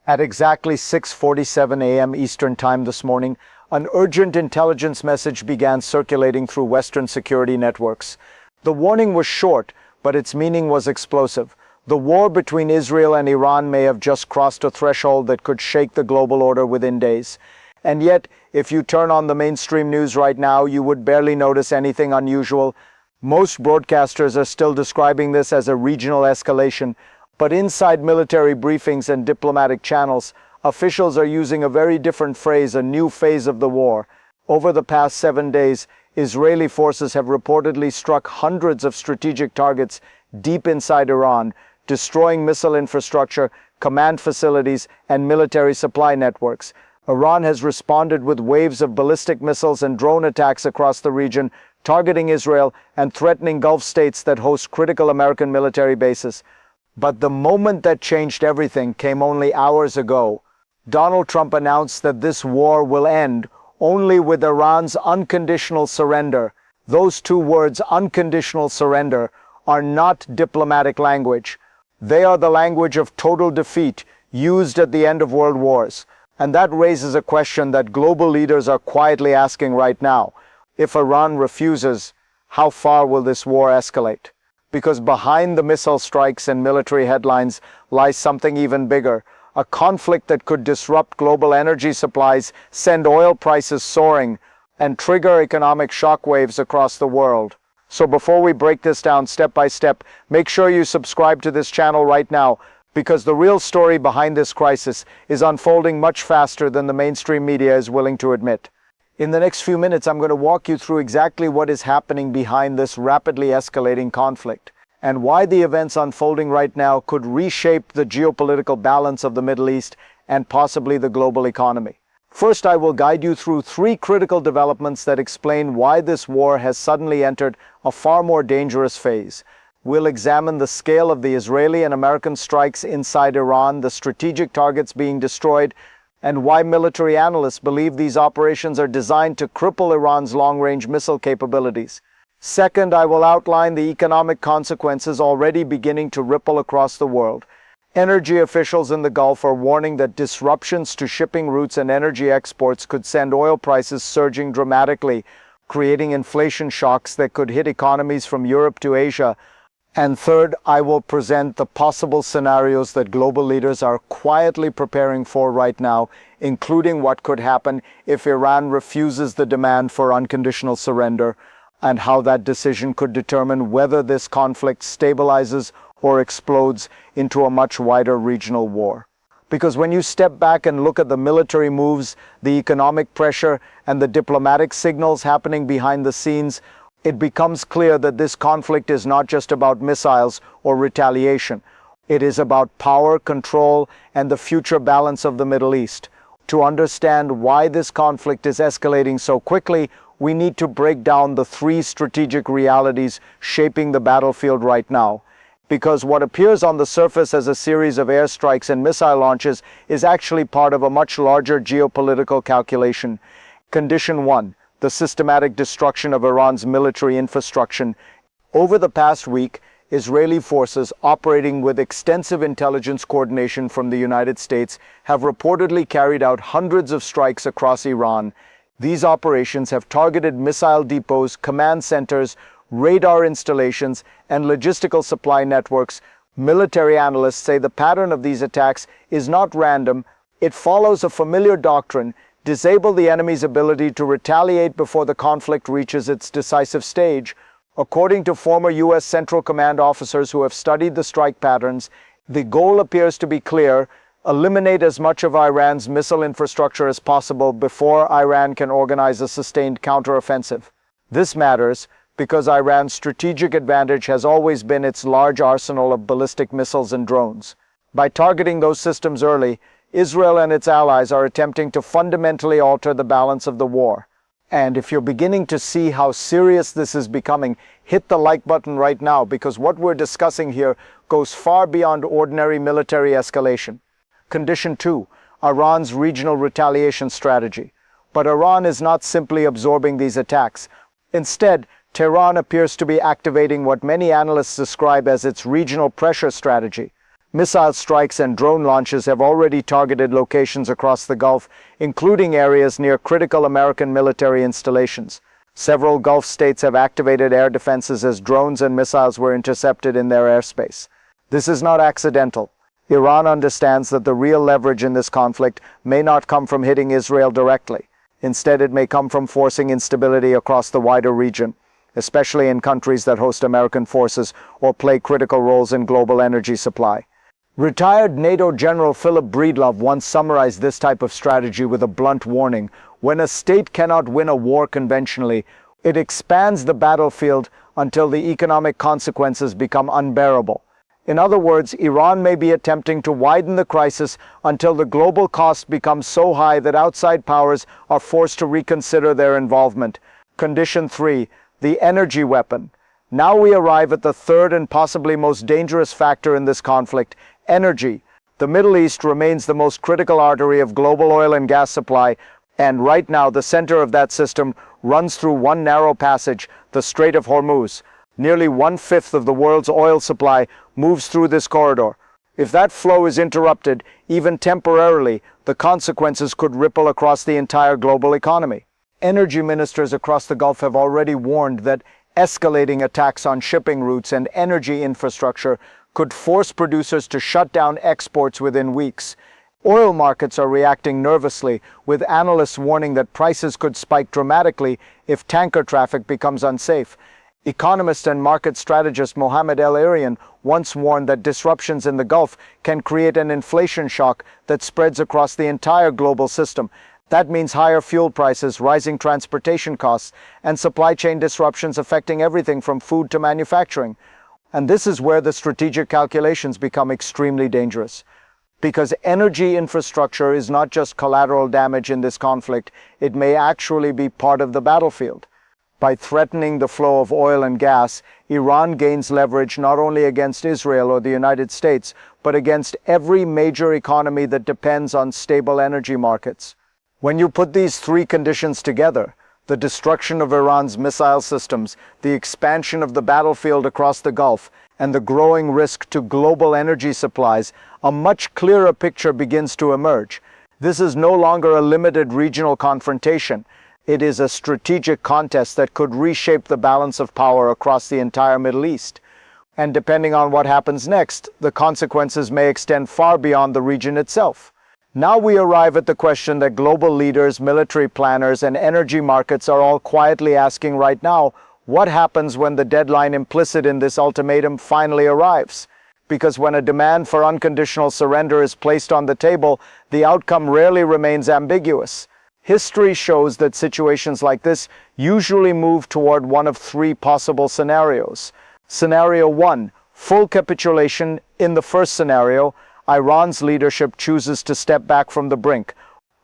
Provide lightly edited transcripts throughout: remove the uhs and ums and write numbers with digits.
At exactly 6:47 a.m. Eastern Time this morning, an urgent intelligence message began circulating through Western security networks. The warning was short, but its meaning was explosive. The war between Israel and Iran may have just crossed a threshold that could shake the global order within days. And yet, if you turn on the mainstream news right now, you would barely notice anything unusual. Most broadcasters are still describing this as a regional escalation, but inside military briefings and diplomatic channels, officials are using a very different phrase, a new phase of the war. Over the past 7 days, Israeli forces have reportedly struck hundreds of strategic targets deep inside Iran, destroying missile infrastructure, command facilities, and military supply networks. Iran has responded with waves of ballistic missiles and drone attacks across the region, targeting Israel and threatening Gulf states that host critical American military bases. But the moment that changed everything came only hours ago. Donald Trump announced that this war will end only with Iran's unconditional surrender. Those two words, unconditional surrender, are not diplomatic language. They are the language of total defeat used at the end of world wars. And that raises a question that global leaders are quietly asking right now. If Iran refuses, how far will this war escalate? Because behind the missile strikes and military headlines lies something even bigger, a conflict that could disrupt global energy supplies, send oil prices soaring, and trigger economic shockwaves across the world. So before we break this down step by step, make sure you subscribe to this channel right now, because the real story behind this crisis is unfolding much faster than the mainstream media is willing to admit. In the next few minutes, I'm going to walk you through exactly what is happening behind this rapidly escalating conflict, and why the events unfolding right now could reshape the geopolitical balance of the Middle East and possibly the global economy. First, I will guide you through 3 critical developments that explain why this war has suddenly entered a far more dangerous phase. We'll examine the scale of the Israeli and American strikes inside Iran, the strategic targets being destroyed, and why military analysts believe these operations are designed to cripple Iran's long-range missile capabilities. Second, I will outline the economic consequences already beginning to ripple across the world. Energy officials in the Gulf are warning that disruptions to shipping routes and energy exports could send oil prices surging dramatically, creating inflation shocks that could hit economies from Europe to Asia. And third, I will present the possible scenarios that global leaders are quietly preparing for right now, including what could happen if Iran refuses the demand for unconditional surrender, and how that decision could determine whether this conflict stabilizes or explodes into a much wider regional war. Because when you step back and look at the military moves, the economic pressure, and the diplomatic signals happening behind the scenes, it becomes clear that this conflict is not just about missiles or retaliation. It is about power, control, and the future balance of the Middle East. To understand why this conflict is escalating so quickly, we need to break down the 3 strategic realities shaping the battlefield right now. Because what appears on the surface as a series of airstrikes and missile launches is actually part of a much larger geopolitical calculation. Condition 1. The systematic destruction of Iran's military infrastructure. Over the past week, Israeli forces operating with extensive intelligence coordination from the United States have reportedly carried out hundreds of strikes across Iran. These operations have targeted missile depots, command centers, radar installations, and logistical supply networks. Military analysts say the pattern of these attacks is not random. It follows a familiar doctrine: disable the enemy's ability to retaliate before the conflict reaches its decisive stage. According to former U.S. Central Command officers who have studied the strike patterns, the goal appears to be clear: eliminate as much of Iran's missile infrastructure as possible before Iran can organize a sustained counteroffensive. This matters because Iran's strategic advantage has always been its large arsenal of ballistic missiles and drones. By targeting those systems early, Israel and its allies are attempting to fundamentally alter the balance of the war. And if you're beginning to see how serious this is becoming, hit the like button right now, because what we're discussing here goes far beyond ordinary military escalation. Condition 2. Iran's regional retaliation strategy. But Iran is not simply absorbing these attacks. Instead, Tehran appears to be activating what many analysts describe as its regional pressure strategy. Missile strikes and drone launches have already targeted locations across the Gulf, including areas near critical American military installations. Several Gulf states have activated air defenses as drones and missiles were intercepted in their airspace. This is not accidental. Iran understands that the real leverage in this conflict may not come from hitting Israel directly. Instead, it may come from forcing instability across the wider region, especially in countries that host American forces or play critical roles in global energy supply. Retired NATO General Philip Breedlove once summarized this type of strategy with a blunt warning: when a state cannot win a war conventionally, it expands the battlefield until the economic consequences become unbearable. In other words, Iran may be attempting to widen the crisis until the global cost becomes so high that outside powers are forced to reconsider their involvement. Condition 3, the energy weapon. Now we arrive at the third and possibly most dangerous factor in this conflict: energy. The Middle East remains the most critical artery of global oil and gas supply, and right now the center of that system runs through one narrow passage, the Strait of Hormuz. Nearly 1/5 of the world's oil supply moves through this corridor. If that flow is interrupted, even temporarily, the consequences could ripple across the entire global economy. Energy ministers across the Gulf have already warned that escalating attacks on shipping routes and energy infrastructure could force producers to shut down exports within weeks. Oil markets are reacting nervously, with analysts warning that prices could spike dramatically if tanker traffic becomes unsafe. Economist and market strategist Mohammed El-Erian once warned that disruptions in the Gulf can create an inflation shock that spreads across the entire global system. That means higher fuel prices, rising transportation costs, and supply chain disruptions affecting everything from food to manufacturing. And this is where the strategic calculations become extremely dangerous. Because energy infrastructure is not just collateral damage in this conflict, it may actually be part of the battlefield. By threatening the flow of oil and gas, Iran gains leverage not only against Israel or the United States, but against every major economy that depends on stable energy markets. When you put these three conditions together, the destruction of Iran's missile systems, the expansion of the battlefield across the Gulf, and the growing risk to global energy supplies, a much clearer picture begins to emerge. This is no longer a limited regional confrontation. It is a strategic contest that could reshape the balance of power across the entire Middle East. And depending on what happens next, the consequences may extend far beyond the region itself. Now we arrive at the question that global leaders, military planners, and energy markets are all quietly asking right now: what happens when the deadline implicit in this ultimatum finally arrives? Because when a demand for unconditional surrender is placed on the table, the outcome rarely remains ambiguous. History shows that situations like this usually move toward one of three possible scenarios. Scenario 1, full capitulation. In the first scenario, Iran's leadership chooses to step back from the brink.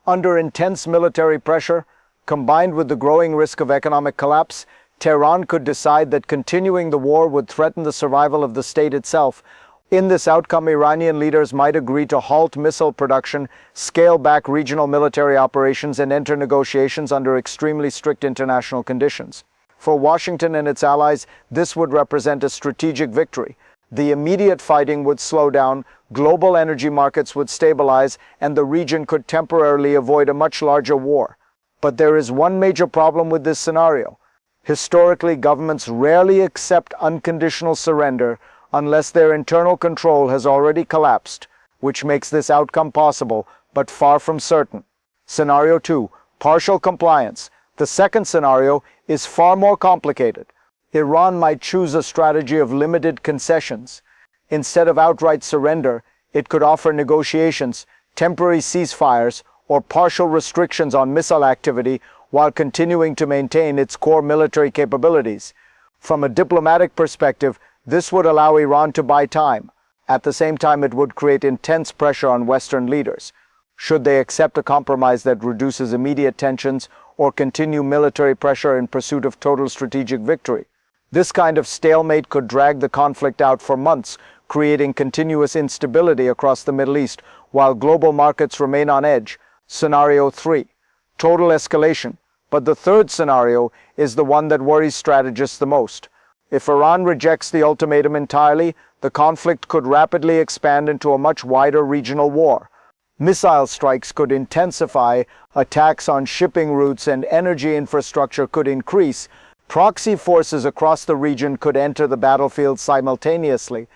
Under intense military pressure, combined with the growing risk of economic collapse, Tehran could decide that continuing the war would threaten the survival of the state itself. In this outcome, Iranian leaders might agree to halt missile production, scale back regional military operations, and enter negotiations under extremely strict international conditions. For Washington and its allies, this would represent a strategic victory. The immediate fighting would slow down, global energy markets would stabilize, and the region could temporarily avoid a much larger war. But there is one major problem with this scenario. Historically, governments rarely accept unconditional surrender unless their internal control has already collapsed, which makes this outcome possible, but far from certain. Scenario 2, partial compliance. The second scenario is far more complicated. Iran might choose a strategy of limited concessions. Instead of outright surrender, it could offer negotiations, temporary ceasefires, or partial restrictions on missile activity while continuing to maintain its core military capabilities. From a diplomatic perspective, this would allow Iran to buy time. At the same time, it would create intense pressure on Western leaders. Should they accept a compromise that reduces immediate tensions or continue military pressure in pursuit of total strategic victory? This kind of stalemate could drag the conflict out for months, creating continuous instability across the Middle East while global markets remain on edge. Scenario 3, total escalation. But the third scenario is the one that worries strategists the most. If Iran rejects the ultimatum entirely, the conflict could rapidly expand into a much wider regional war. Missile strikes could intensify, attacks on shipping routes and energy infrastructure could increase, proxy forces across the region could enter the battlefield simultaneously.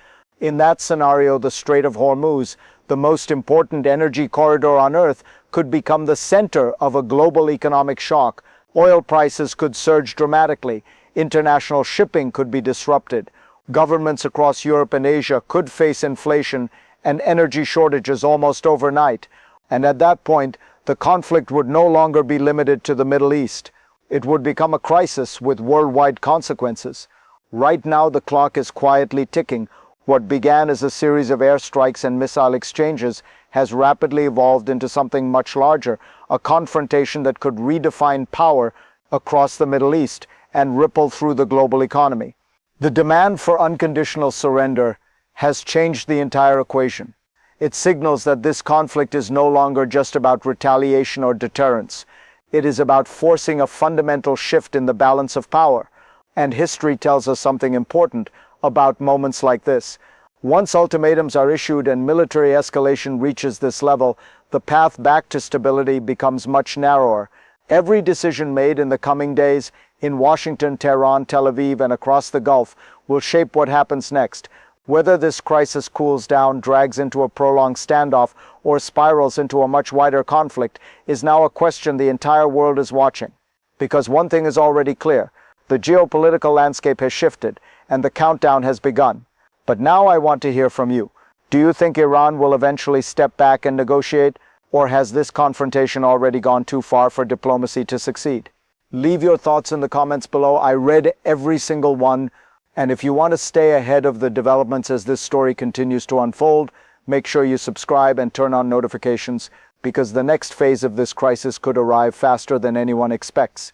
In that scenario, the Strait of Hormuz, the most important energy corridor on Earth, could become the center of a global economic shock. Oil prices could surge dramatically, international shipping could be disrupted, governments across Europe and Asia could face inflation and energy shortages almost overnight. And at that point, the conflict would no longer be limited to the Middle East. It would become a crisis with worldwide consequences. Right now, the clock is quietly ticking. What began as a series of airstrikes and missile exchanges has rapidly evolved into something much larger, a confrontation that could redefine power across the Middle East and ripple through the global economy. The demand for unconditional surrender has changed the entire equation. It signals that this conflict is no longer just about retaliation or deterrence. It is about forcing a fundamental shift in the balance of power. And history tells us something important about moments like this. Once ultimatums are issued and military escalation reaches this level, the path back to stability becomes much narrower. Every decision made in the coming days in Washington, Tehran, Tel Aviv, and across the Gulf will shape what happens next. Whether this crisis cools down, drags into a prolonged standoff, or spirals into a much wider conflict is now a question the entire world is watching. Because one thing is already clear: the geopolitical landscape has shifted, and the countdown has begun. But now I want to hear from you. Do you think Iran will eventually step back and negotiate, or has this confrontation already gone too far for diplomacy to succeed? Leave your thoughts in the comments below. I read every single one. And if you want to stay ahead of the developments as this story continues to unfold, make sure you subscribe and turn on notifications, because the next phase of this crisis could arrive faster than anyone expects.